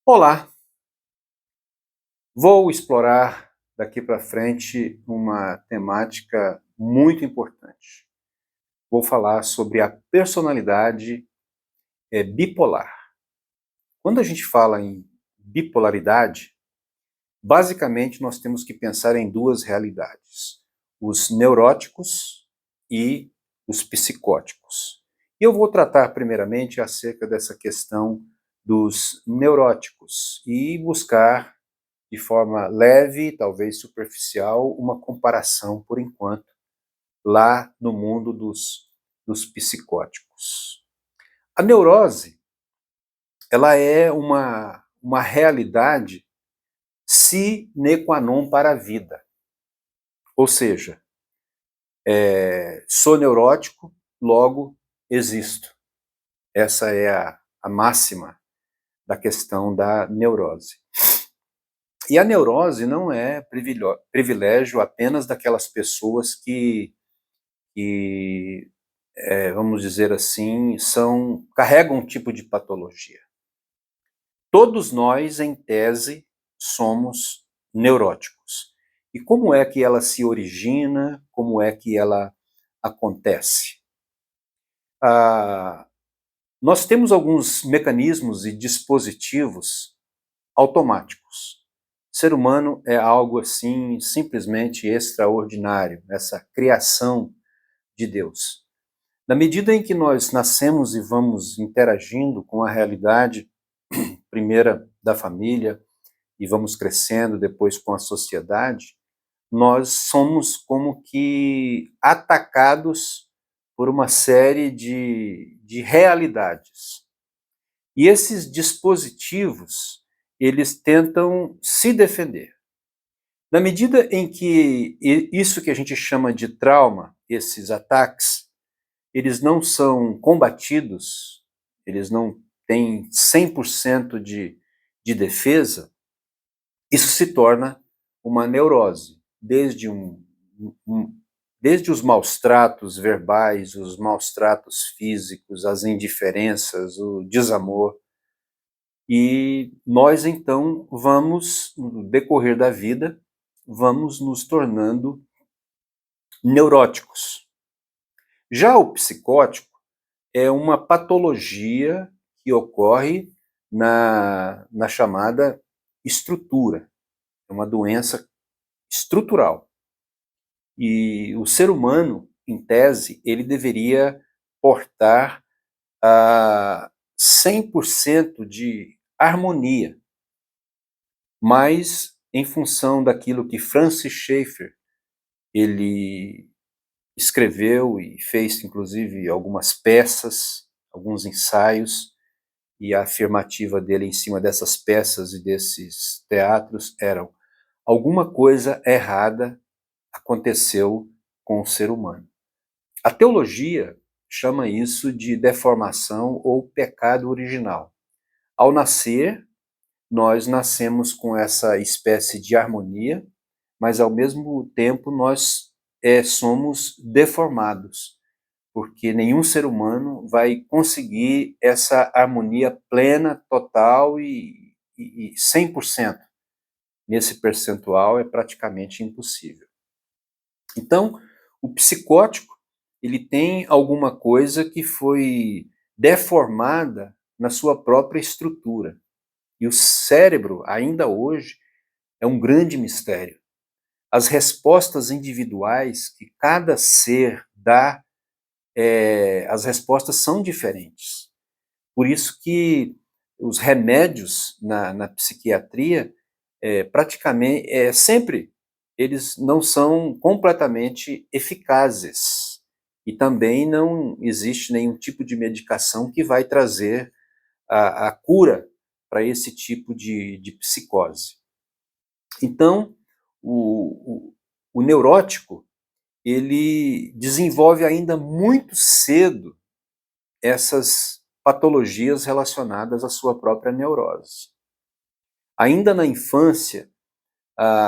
Olá, vou explorar daqui para frente uma temática muito importante. Vou falar sobre a personalidade bipolar. Quando a gente fala em bipolaridade, basicamente nós temos que pensar em duas realidades: os neuróticos e os psicóticos. E eu vou tratar primeiramente acerca dessa questão dos neuróticos e buscar de forma leve, talvez superficial, uma comparação, por enquanto, lá no mundo dos psicóticos. A neurose, ela é uma realidade sine qua non para a vida. Ou seja, sou neurótico, logo existo. Essa é a máxima da questão da neurose. E a neurose não é privilégio apenas daquelas pessoas que vamos dizer assim, carregam um tipo de patologia. Todos nós, em tese, somos neuróticos. E como é que ela se origina? Como é que ela acontece? Ah, nós temos alguns mecanismos e dispositivos automáticos. O ser humano é algo assim simplesmente extraordinário, essa criação de Deus. Na medida em que nós nascemos e vamos interagindo com a realidade primeira da família e vamos crescendo depois com a sociedade, nós somos como que atacados por uma série de realidades. E esses dispositivos, eles tentam se defender. Na medida em que isso que a gente chama de trauma, esses ataques, eles não são combatidos, eles não têm 100% de defesa, isso se torna uma neurose, desde os maus tratos verbais, os maus tratos físicos, as indiferenças, o desamor. E nós, então, no decorrer da vida, vamos nos tornando neuróticos. Já o psicótico é uma patologia que ocorre na chamada estrutura. É uma doença estrutural. E o ser humano, em tese, ele deveria portar a 100% de harmonia. Mas, em função daquilo que Francis Schaeffer ele escreveu e fez, inclusive, algumas peças, alguns ensaios, e a afirmativa dele em cima dessas peças e desses teatros eram: alguma coisa errada aconteceu com o ser humano. A teologia chama isso de deformação ou pecado original. Ao nascer, nós nascemos com essa espécie de harmonia, mas ao mesmo tempo nós somos deformados, porque nenhum ser humano vai conseguir essa harmonia plena, total e 100%. Nesse percentual é praticamente impossível. Então, o psicótico, ele tem alguma coisa que foi deformada na sua própria estrutura. E o cérebro, ainda hoje, é um grande mistério. As respostas individuais que cada ser dá, as respostas são diferentes. Por isso que os remédios na psiquiatria, praticamente, sempre, eles não são completamente eficazes. E também não existe nenhum tipo de medicação que vai trazer a cura para esse tipo de psicose. Então, o neurótico, ele desenvolve ainda muito cedo essas patologias relacionadas à sua própria neurose. Ainda na infância,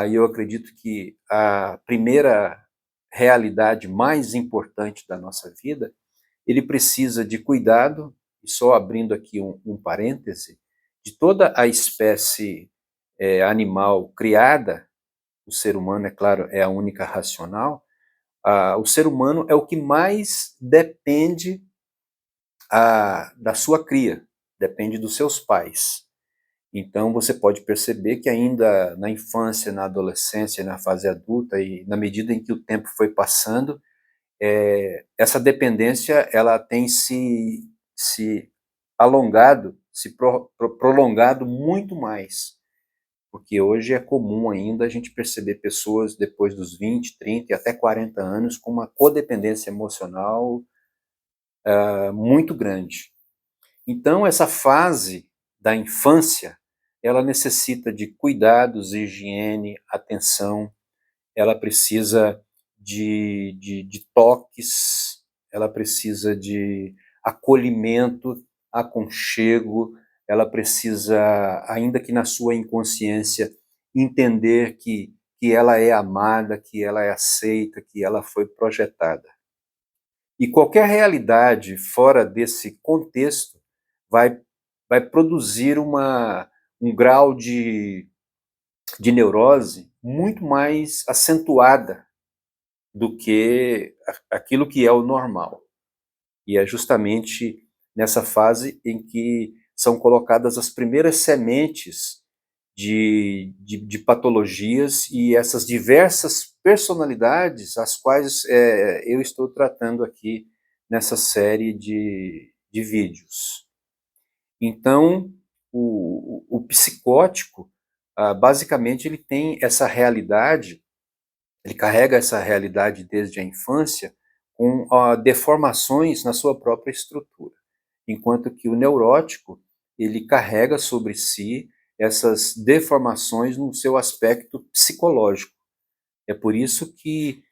e eu acredito que a primeira realidade mais importante da nossa vida, ele precisa de cuidado, e só abrindo aqui um parêntese, de toda a espécie animal criada, o ser humano, é claro, é a única racional, o ser humano é o que mais depende da sua cria, depende dos seus pais. Então você pode perceber que ainda na infância, na adolescência, na fase adulta e na medida em que o tempo foi passando, essa dependência ela tem se alongado, prolongado muito mais, porque hoje é comum ainda a gente perceber pessoas depois dos 20, 30 e até 40 anos com uma codependência emocional muito grande. Então essa fase da infância, ela necessita de cuidados, higiene, atenção, ela precisa de toques, ela precisa de acolhimento, aconchego, ela precisa, ainda que na sua inconsciência, entender que ela é amada, que ela é aceita, que ela foi projetada. E qualquer realidade fora desse contexto vai, vai produzir um grau de neurose muito mais acentuada do que aquilo que é o normal. E é justamente nessa fase em que são colocadas as primeiras sementes de patologias e essas diversas personalidades as quais eu estou tratando aqui nessa série de vídeos. Então, o psicótico, basicamente, ele tem essa realidade, ele carrega essa realidade desde a infância com deformações na sua própria estrutura, enquanto que o neurótico, ele carrega sobre si essas deformações no seu aspecto psicológico. É por isso que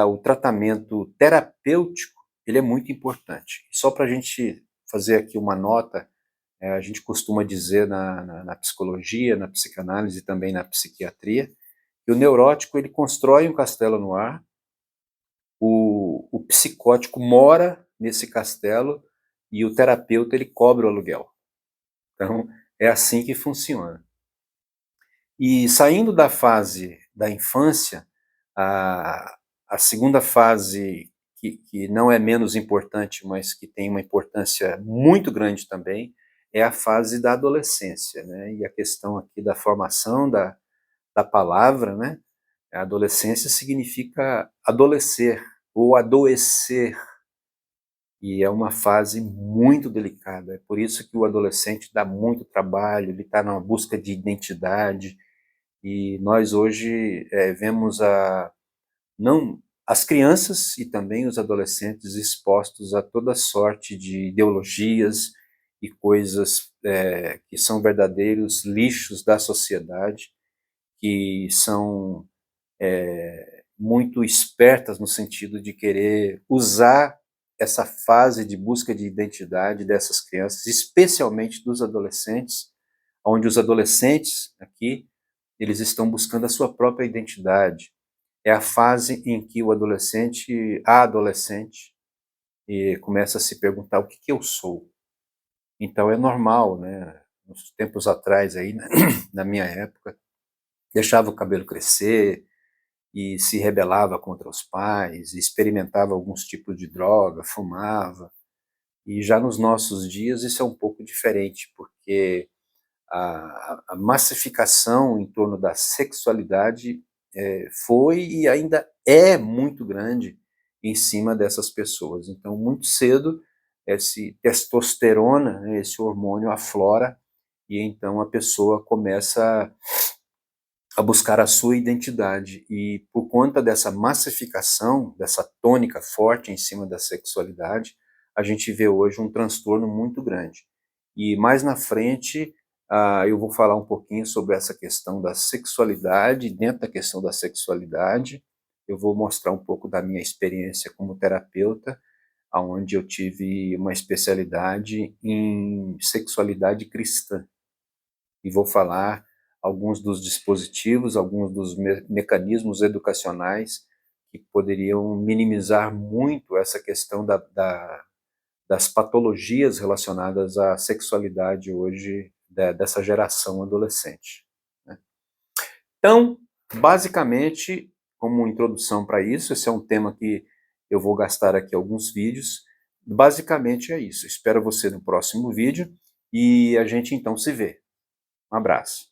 o tratamento terapêutico, ele é muito importante. Só para a gente fazer aqui uma nota, a gente costuma dizer na psicologia, na psicanálise e também na psiquiatria, que o neurótico ele constrói um castelo no ar, o psicótico mora nesse castelo e o terapeuta ele cobra o aluguel. Então, é assim que funciona. E saindo da fase da infância, a, a segunda fase, que não é menos importante, mas que tem uma importância muito grande também, é a fase da adolescência, né? E a questão aqui da formação da palavra, né? A adolescência significa adolescer ou adoecer, e é uma fase muito delicada. É por isso que o adolescente dá muito trabalho, ele está na busca de identidade, e nós hoje vemos não, as crianças e também os adolescentes expostos a toda sorte de ideologias e coisas que são verdadeiros lixos da sociedade, que são muito espertas no sentido de querer usar essa fase de busca de identidade dessas crianças, especialmente dos adolescentes, onde os adolescentes aqui, eles estão buscando a sua própria identidade. É a fase em que o adolescente, a adolescente, começa a se perguntar o que que eu sou. Então é normal, né? Nos tempos atrás aí, né? Na minha época, deixava o cabelo crescer, e se rebelava contra os pais, experimentava alguns tipos de droga, fumava. E já nos nossos dias isso é um pouco diferente, porque a massificação em torno da sexualidade foi e ainda é muito grande em cima dessas pessoas. Então, muito cedo, esse testosterona, né, esse hormônio aflora, e então a pessoa começa a buscar a sua identidade. E por conta dessa massificação, dessa tônica forte em cima da sexualidade, a gente vê hoje um transtorno muito grande. E mais na frente, eu vou falar um pouquinho sobre essa questão da sexualidade, dentro da questão da sexualidade, eu vou mostrar um pouco da minha experiência como terapeuta, onde eu tive uma especialidade em sexualidade cristã. E vou falar alguns dos dispositivos, alguns dos mecanismos educacionais que poderiam minimizar muito essa questão das patologias relacionadas à sexualidade hoje dessa geração adolescente, né? Então, basicamente, como introdução para isso, esse é um tema que eu vou gastar aqui alguns vídeos, basicamente é isso. Espero você no próximo vídeo e a gente então se vê. Um abraço.